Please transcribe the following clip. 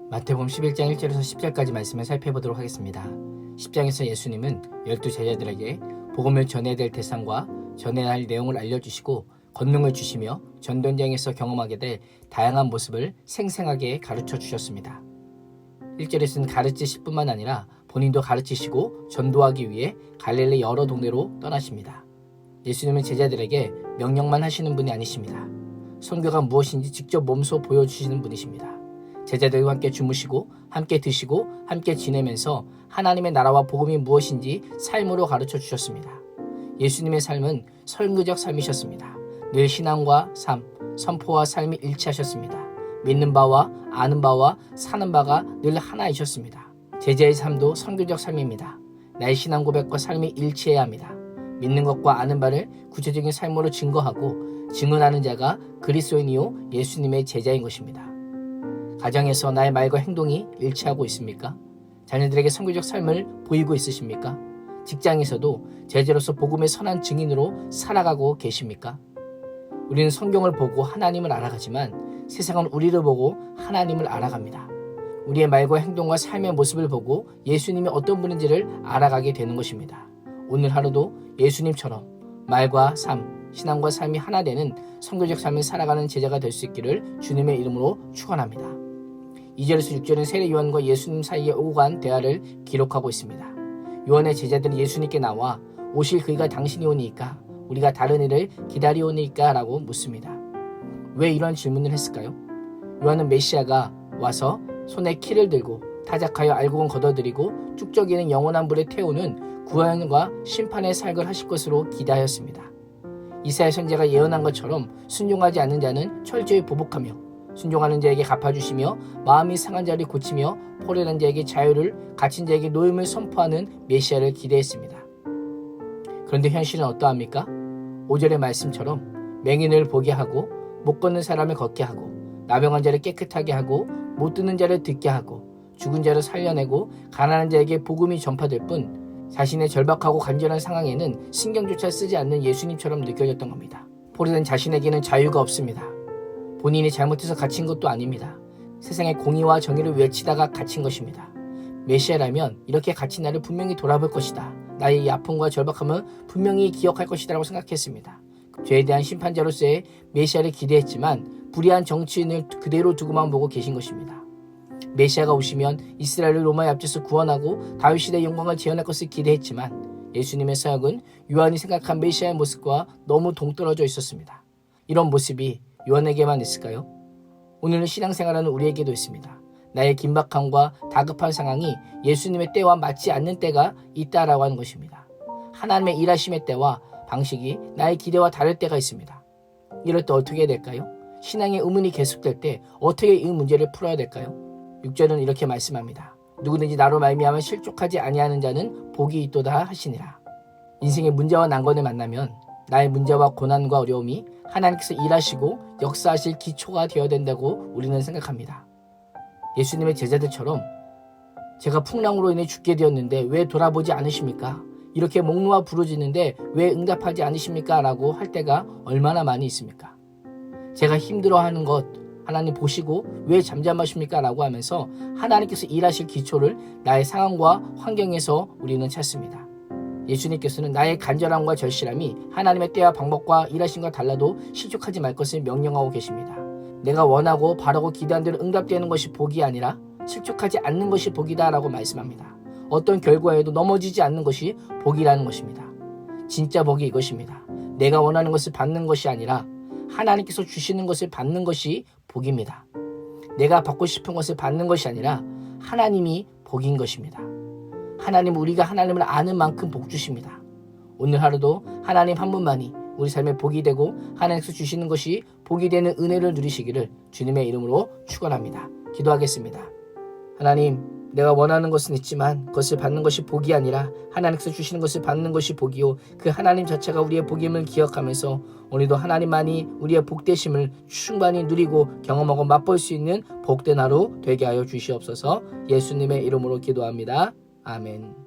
마태복음 11장 1절에서 10절까지 말씀을 살펴보도록 하겠습니다. 10장에서 예수님은 12 제자들에게 복음을 전해야 될 대상과 전해야 할 내용을 알려주시고 권능을 주시며 전도현장에서 경험하게 될 다양한 모습을 생생하게 가르쳐 주셨습니다. 1절에서는 가르치실 뿐만 아니라 본인도 가르치시고 전도하기 위해 갈릴리 여러 동네로 떠나십니다. 예수님은 제자들에게 명령만 하시는 분이 아니십니다. 선교가 무엇인지 직접 몸소 보여주시는 분이십니다. 제자들과 함께 주무시고 함께 드시고 함께 지내면서 하나님의 나라와 복음이 무엇인지 삶으로 가르쳐 주셨습니다. 예수님의 삶은 선교적 삶이셨습니다. 늘 신앙과 삶, 선포와 삶이 일치하셨습니다. 믿는 바와 아는 바와 사는 바가 늘 하나이셨습니다. 제자의 삶도 선교적 삶입니다. 나의 신앙 고백과 삶이 일치해야 합니다. 믿는 것과 아는 바를 구체적인 삶으로 증거하고 증언하는 자가 그리스도인이요 예수님의 제자인 것입니다. 가정에서 나의 말과 행동이 일치하고 있습니까? 자녀들에게 선교적 삶을 보이고 있으십니까? 직장에서도 제자로서 복음의 선한 증인으로 살아가고 계십니까? 우리는 성경을 보고 하나님을 알아가지만 세상은 우리를 보고 하나님을 알아갑니다. 우리의 말과 행동과 삶의 모습을 보고 예수님이 어떤 분인지를 알아가게 되는 것입니다. 오늘 하루도 예수님처럼 말과 삶, 신앙과 삶이 하나 되는 선교적 삶을 살아가는 제자가 될 수 있기를 주님의 이름으로 축원합니다. 2절에서 6절은 세례 요한과 예수님 사이에 오고 간 대화를 기록하고 있습니다. 요한의 제자들이 예수님께 나와 오실 그이가 당신이 오니까 우리가 다른 이를 기다리오니까 라고 묻습니다. 왜 이런 질문을 했을까요? 요한은 메시아가 와서 손에 키를 들고 타작하여 알곡은 걷어들이고 쭉저기는 영원한 불에 태우는 구원과 심판의 사역을 하실 것으로 기대하였습니다. 이사야 선지자가 예언한 것처럼 순종하지 않는 자는 철저히 보복하며 순종하는 자에게 갚아주시며 마음이 상한 자를 고치며 포로난 자에게 자유를 갇힌 자에게 노임을 선포하는 메시아를 기대했습니다. 그런데 현실은 어떠합니까? 5절의 말씀처럼 맹인을 보게 하고 못 걷는 사람을 걷게 하고 나병한 자를 깨끗하게 하고 못 듣는 자를 듣게 하고 죽은 자를 살려내고 가난한 자에게 복음이 전파될 뿐 자신의 절박하고 간절한 상황에는 신경조차 쓰지 않는 예수님처럼 느껴졌던 겁니다. 포로된 자신에게는 자유가 없습니다. 본인이 잘못해서 갇힌 것도 아닙니다. 세상의 공의와 정의를 외치다가 갇힌 것입니다. 메시아라면 이렇게 갇힌 나를 분명히 돌아볼 것이다. 나의 이 아픔과 절박함을 분명히 기억할 것이다 라고 생각했습니다. 죄에 대한 심판자로서의 메시아를 기대했지만 불의한 정치인을 그대로 두고만 보고 계신 것입니다. 메시아가 오시면 이스라엘을 로마의 앞에서 구원하고 다윗시대의 영광을 재현할 것을 기대했지만 예수님의 사역은 요한이 생각한 메시아의 모습과 너무 동떨어져 있었습니다. 이런 모습이 요한에게만 있을까요? 오늘은 신앙생활하는 우리에게도 있습니다. 나의 긴박함과 다급한 상황이 예수님의 때와 맞지 않는 때가 있다라고 하는 것입니다. 하나님의 일하심의 때와 방식이 나의 기대와 다를 때가 있습니다. 이럴 때 어떻게 해야 될까요? 신앙의 의문이 계속될 때 어떻게 이 문제를 풀어야 될까요? 6절은 이렇게 말씀합니다. 누구든지 나로 말미암아 실족하지 아니하는 자는 복이 있도다 하시니라. 인생의 문제와 난관을 만나면 나의 문제와 고난과 어려움이 하나님께서 일하시고 역사하실 기초가 되어야 된다고 우리는 생각합니다. 예수님의 제자들처럼 제가 풍랑으로 인해 죽게 되었는데 왜 돌아보지 않으십니까? 이렇게 목 놓아 부르짖는데 왜 응답하지 않으십니까? 라고 할 때가 얼마나 많이 있습니까? 제가 힘들어하는 것 하나님 보시고 왜 잠잠하십니까? 라고 하면서 하나님께서 일하실 기초를 나의 상황과 환경에서 우리는 찾습니다. 예수님께서는 나의 간절함과 절실함이 하나님의 때와 방법과 일하심과 달라도 실족하지 말 것을 명령하고 계십니다. 내가 원하고 바라고 기대한 대로 응답되는 것이 복이 아니라 실족하지 않는 것이 복이다 라고 말씀합니다. 어떤 결과에도 넘어지지 않는 것이 복이라는 것입니다. 진짜 복이 이것입니다. 내가 원하는 것을 받는 것이 아니라 하나님께서 주시는 것을 받는 것이 복입니다. 내가 받고 싶은 것을 받는 것이 아니라 하나님이 복인 것입니다. 하나님은 우리가 하나님을 아는 만큼 복 주십니다. 오늘 하루도 하나님 한 분만이 우리 삶에 복이 되고 하나님께서 주시는 것이 복이 되는 은혜를 누리시기를 주님의 이름으로 축원합니다. 기도하겠습니다. 하나님, 내가 원하는 것은 있지만 그것을 받는 것이 복이 아니라 하나님께서 주시는 것을 받는 것이 복이요 그 하나님 자체가 우리의 복임을 기억하면서 오늘도 하나님만이 우리의 복되심을 충만히 누리고 경험하고 맛볼 수 있는 복된 하루 되게 하여 주시옵소서. 예수님의 이름으로 기도합니다. 아멘.